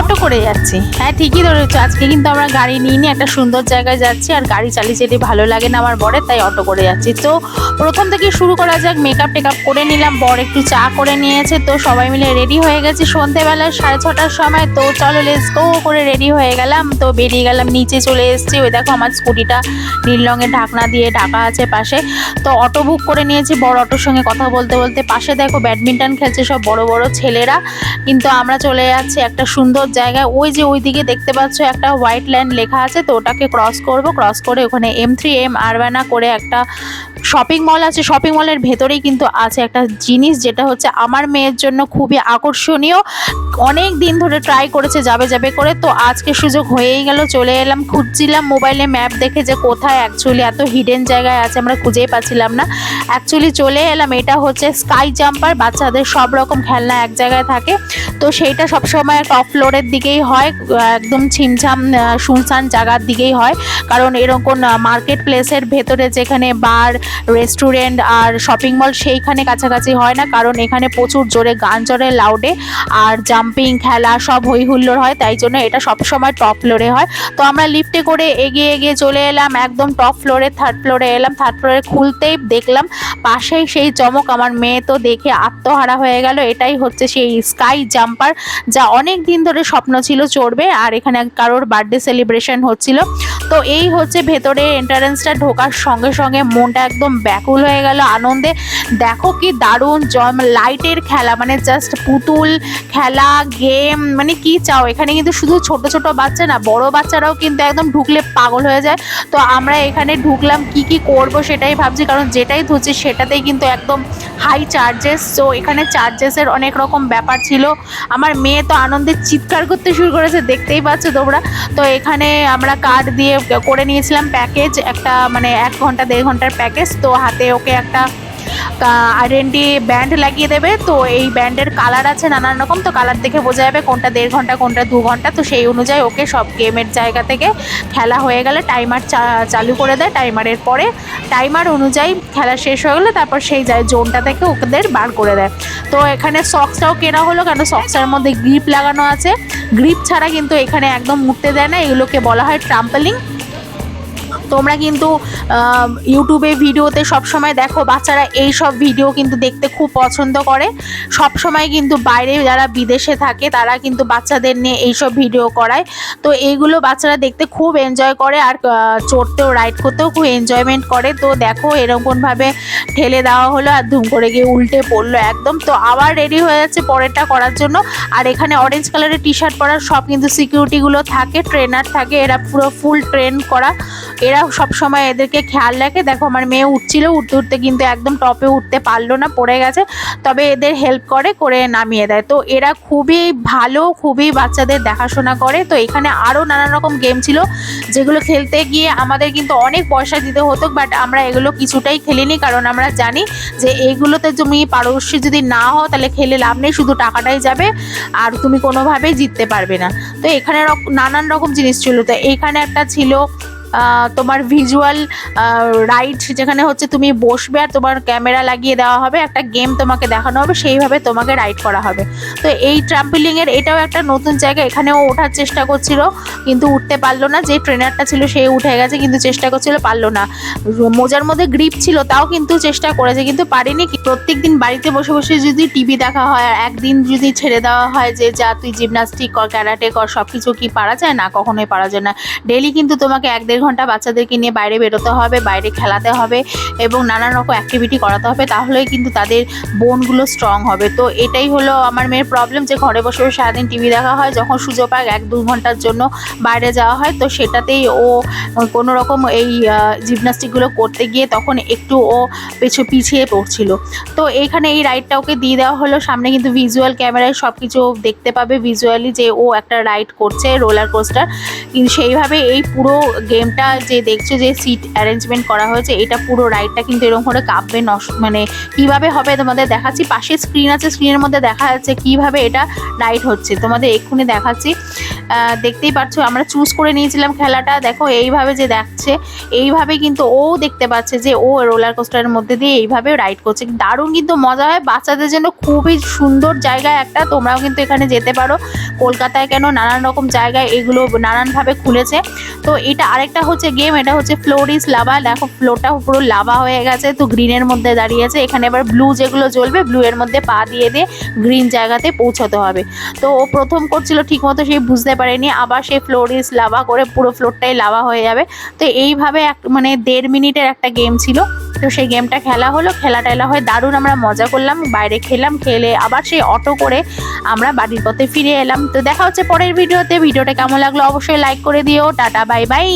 Auto করে যাচ্ছি। হ্যাঁ ঠিকই ধরেছো, আজকে কিন্তু আমরা গাড়ি নিয়ে একটা সুন্দর জায়গায় যাচ্ছি, আর গাড়ি চালিয়ে যেতে ভালো লাগে না আমার বরের, তাই অটো করে যাচ্ছি। তো প্রথম থেকে শুরু করা যাক। মেকআপ টেকআপ করে নিলাম, বর একটু চা করে নিয়েছে, তো সবাই মিলে রেডি হয়ে গেছি সন্ধ্যেবেলায় 6:30টার সময়। তো চলো লেটস গো করে রেডি হয়ে গেলাম, তো বেরিয়ে গেলাম, নিচে চলে এসেছি। ওই দেখো আমার স্কুটিটা নীল রঙের ঢাকনা দিয়ে ঢাকা আছে পাশে। তো অটো বুক করে নিয়েছি, বড় অটোর সঙ্গে কথা বলতে বলতে। পাশে দেখো ব্যাডমিন্টন খেলছে সব বড় বড় ছেলেরা, কিন্তু আমরা চলে যাচ্ছি একটা সুন্দর জায়গায়। ওই যে ওইদিকে দেখতে পাচ্ছ একটা হোয়াইট লাইন লেখা আছে, তো ওটাকে ক্রস করব, ক্রস করে ওখানে M3M আরবানা করে একটা শপিং মল আছে। শপিং মলের ভেতরেই কিন্তু আছে একটা জিনিস, যেটা হচ্ছে আমার মেয়ের জন্য খুবই আকর্ষণীয়। অনেক দিন ধরে ট্রাই করেছে যাবে যাবে করে, তো আজকে সুযোগ হয়েই গেল, চলে এলাম। খুঁজছিলাম মোবাইলে ম্যাপ দেখে যে কোথায় অ্যাকচুয়ালি, এত হিডেন জায়গায় আছে আমরা খুঁজেই পাচ্ছিলাম না। অ্যাকচুয়ালি চলে এলাম, এটা হচ্ছে স্কাই জাম্পার, বাচ্চাদের সব রকম খেলনা এক জায়গায় থাকে। তো সেইটা সবসময় টপ ফ্লোরের দিকেই হয়, একদম ছিমছাম শুনশান জায়গার দিকেই হয়, কারণ এরকম মার্কেট প্লেসের ভেতরে যেখানে বার, রেস্টুরেন্ট আর শপিং মল সেইখানে কাছাকাছি হয় না, কারণ এখানে প্রচুর জোরে গান চড়ে লাউডে, আর জাম্পিং খেলা সব হই হুল্লোড় হয়, তাই জন্য এটা সবসময় টপ ফ্লোরে হয়। তো আমরা লিফটে করে এগিয়ে এগিয়ে চলে এলাম একদম টপ ফ্লোরে, থার্ড ফ্লোরে এলাম। থার্ড ফ্লোরে খুলতেই দেখলাম পাশেই সেই চমক, আমার মেয়ে তো দেখে আত্মহারা হয়ে গেল। এটাই হচ্ছে সেই স্কাই জাম্পার, যা অনেক দিন ধরে স্বপ্ন ছিল চড়বে, আর এখানে কারোর বার্থডে সেলিব্রেশন হচ্ছিল। তো এই হচ্ছে ভেতরে এন্ট্রান্সটা, ঢোকার সঙ্গে সঙ্গে মনটা একদম ব্যাকুল হয়ে গেল আনন্দে। দেখো কি দারুণ লাইটের খেলা, মানে জাস্ট পুতুল খেলা, গেম, মানে কি চাও। এখানে কিন্তু শুধু ছোট ছোট বাচ্চা না, বড় বাচ্চারাও কিন্তু একদম ঢুকলে পাগল হয়ে যায়। তো আমরা এখানে ঢুকলাম, কি কি করব সেটাই ভাবছি, কারণ যেটাই ধরছি সেটাতেই কিন্তু একদম হাই চার্জেস। তো এখানে চার্জেসের অনেক রকম ব্যাপার ছিল। আমার মেয়ে তো আনন্দে চিৎকার করতে শুরু করেছে, দেখতেই পাচ্ছ তোমরা। তো এখানে আমরা কার্ড দিয়ে করে নিয়েছিলাম প্যাকেজ, একটা মানে 1 ঘন্টা 1.5 ঘন্টার প্যাকেজ। তো হাতে ওকে একটা আইডেন্টি ব্যান্ড লাগিয়ে দেবে। তো এই ব্যান্ডের কালার আছে নানান রকম, তো কালার দেখে বোঝা যাবে কোনটা 1.5 ঘন্টা কোনটা 2 ঘন্টা। তো সেই অনুযায়ী ওকে সব গেমের জায়গা থেকে খেলা হয়ে গেলে টাইমার চালু করে দেয়, টাইমারের পরে টাইমার অনুযায়ী খেলা শেষ হয়ে গেলে তারপর সেই জোনটা থেকে ওদের বার করে দেয়। তো এখানে সক্সটাও কেনা হলো, কেন সক্সের মধ্যে গ্রিপ লাগানো আছে, গ্রিপ ছাড়া কিন্তু এখানে একদম উঠতে দেয় না। এগুলোকে বলা হয় ট্রাম্পলিং। তোমরা কিন্তু ইউটিউবে ভিডিওতে সব সময় দেখো বাচ্চারা এই সব ভিডিও কিন্তু দেখতে খুব পছন্দ করে। সব সময় কিন্তু বাইরে যারা বিদেশে থাকে তারা কিন্তু বাচ্চাদের নিয়ে এইসব ভিডিও করায়। তো এইগুলো বাচ্চারা দেখতে খুব এনজয় করে, আর চড়তেও রাইড করতেও খুব এনজয়মেন্ট করে। তো দেখো এরকমভাবে ঠেলে দেওয়া হলো, আর ধুম করে গিয়ে উল্টে পড়লো একদম। তো আবার রেডি হয়ে যাচ্ছে পরেরটা করার জন্য। আর এখানে অরেঞ্জ কালারের টি শার্ট পরা সব কিন্তু সিকিউরিটিগুলো থাকে, ট্রেনার থাকে, এরা পুরো ফুল ট্রেন করা, এরা সব সময় এদেরকে খেয়াল রাখে। দেখো আমার মেয়ে উঠছিল, উঠতে উঠতে কিন্তু একদম টপে উঠতে পারলো না, পড়ে গেছে, তবে এদের হেল্প করে নামিয়ে দেয়। তো এরা খুবই ভালো, খুবই বাচ্চাদের দেখাশোনা করে। তো এখানে আরও নানান রকম গেম ছিল, যেগুলো খেলতে গিয়ে আমাদের কিন্তু অনেক পয়সা দিতে হতো, বাট আমরা এগুলো কিছুটাই খেলিনি, কারণ আমরা জানি যে এইগুলোতে তুমি পারদর্শী যদি না হও তাহলে খেলে লাভ নেই, শুধু টাকাটাই যাবে আর তুমি কোনোভাবেই জিততে পারবে না। তো এখানে নানান রকম জিনিস ছিল। তো এইখানে একটা ছিল তোমার ভিজুয়াল রাইড, যেখানে হচ্ছে তুমি বসবে আর তোমার ক্যামেরা লাগিয়ে দেওয়া হবে, একটা গেম তোমাকে দেখানো হবে, সেইভাবে তোমাকে রাইড করা হবে। তো এই ট্রাম্পলিংয়ের এটাও একটা নতুন জায়গা, এখানেও ওঠার চেষ্টা করছিল কিন্তু উঠতে পারলো না। যে ট্রেনারটা ছিল সে উঠে গেছে, কিন্তু চেষ্টা করছিল, পারলো না। মোজার মধ্যে গ্রিপ ছিল তাও কিন্তু চেষ্টা করেছে, কিন্তু পারিনি। প্রত্যেক দিন বাড়িতে বসে বসে যদি টিভি দেখা হয়, আর একদিন যদি ছেড়ে দেওয়া হয় যে যা তুই জিমনাস্টিক কর, ক্যারাটে কর, সব কিছু কি পারা যায় না? কখনোই পারা যায় না। ডেলি কিন্তু তোমাকে 1-1.5 ঘন্টা বাচ্চাদেরকে নিয়ে বাইরে বেরোতে হবে, বাইরে খেলাতে হবে এবং নানান রকম অ্যাক্টিভিটি করাতে হবে, তাহলেই কিন্তু তাদের বোনগুলো স্ট্রং হবে। তো এটাই হলো আমার মেয়ের প্রবলেম, যে ঘরে বসে বসে সারাদিন টিভি দেখা হয়, যখন সুযোগ পায় 1-2 ঘন্টার জন্য বাইরে যাওয়া হয়, তো সেটাতেই ও কোনো রকম এই জিমনাস্টিকগুলো করতে গিয়ে তখন একটু ও পিছিয়ে পড়ছিল। তো এইখানে এই রাইডটা ওকে দিয়ে দেওয়া হলো। সামনে কিন্তু ভিজুয়াল ক্যামেরায় সব কিছু দেখতে পাবে ভিজুয়ালি, যে ও একটা রাইড করছে রোলার কোস্টার, কিন্তু সেইভাবে এই পুরো গেম গেমটা যে দেখছো যে সিট অ্যারেঞ্জমেন্ট করা হয়েছে, এটা পুরো রাইডটা কিন্তু এরকম করে কাঁপবে, মানে কিভাবে হবে তোমাদের দেখাচ্ছি। পাশে স্ক্রিন আছে, স্ক্রিনের মধ্যে দেখা যাচ্ছে কিভাবে এটা রাইড হচ্ছে, তোমাদের এক্ষুনি দেখাচ্ছি। দেখতেই পাচ্ছ আমরা চুজ করে নিয়েছিলাম খেলাটা, দেখো এইভাবে যে দেখছে এইভাবে কিন্তু ও দেখতে পাচ্ছে যে ও রোলার কোস্টারের মধ্যে দিয়ে এইভাবে রাইড করছে। দারুণ কিন্তু মজা হয়, বাচ্চাদের জন্য খুবই সুন্দর জায়গা একটা, তোমরাও কিন্তু এখানে যেতে পারো। কলকাতায় কেন নানান রকম জায়গায় এগুলো নানানভাবে খুলেছে। তো এটা আরেকটা হচ্ছে গেম, এটা হচ্ছে ফ্লোর ইজ লাভা। দেখো ফ্লোরটা পুরো লাভা হয়ে গেছে, তো গ্রিনের মধ্যে দাঁড়িয়েছে। এখানে এবার ব্লু যেগুলো জ্বলবে, ব্লু এর মধ্যে পা দিয়ে দিয়ে গ্রিন জায়গাতে পৌঁছাতে হবে। তো ও প্রথম করছিল ঠিক মতো, সেই বুঝতে পারেনি, আবার সেই ফ্লোর ইজ লাভা করে পুরো ফ্লোরটাই লাভা হয়ে যাবে। তো এইভাবে মানে 1.5 মিনিটের একটা গেম ছিল। তো সেই গেমটা খেলা হলো, খেলা টেলা হয়ে দারুণ আমরা মজা করলাম, বাইরে খেলাম, খেলে আবার সেই অটো করে আমরা বাড়ির পথে ফিরে এলাম। তো দেখা হচ্ছে পরের ভিডিওতে। ভিডিওটা কেমন লাগলো অবশ্যই লাইক করে দিও। Tata, bye bye.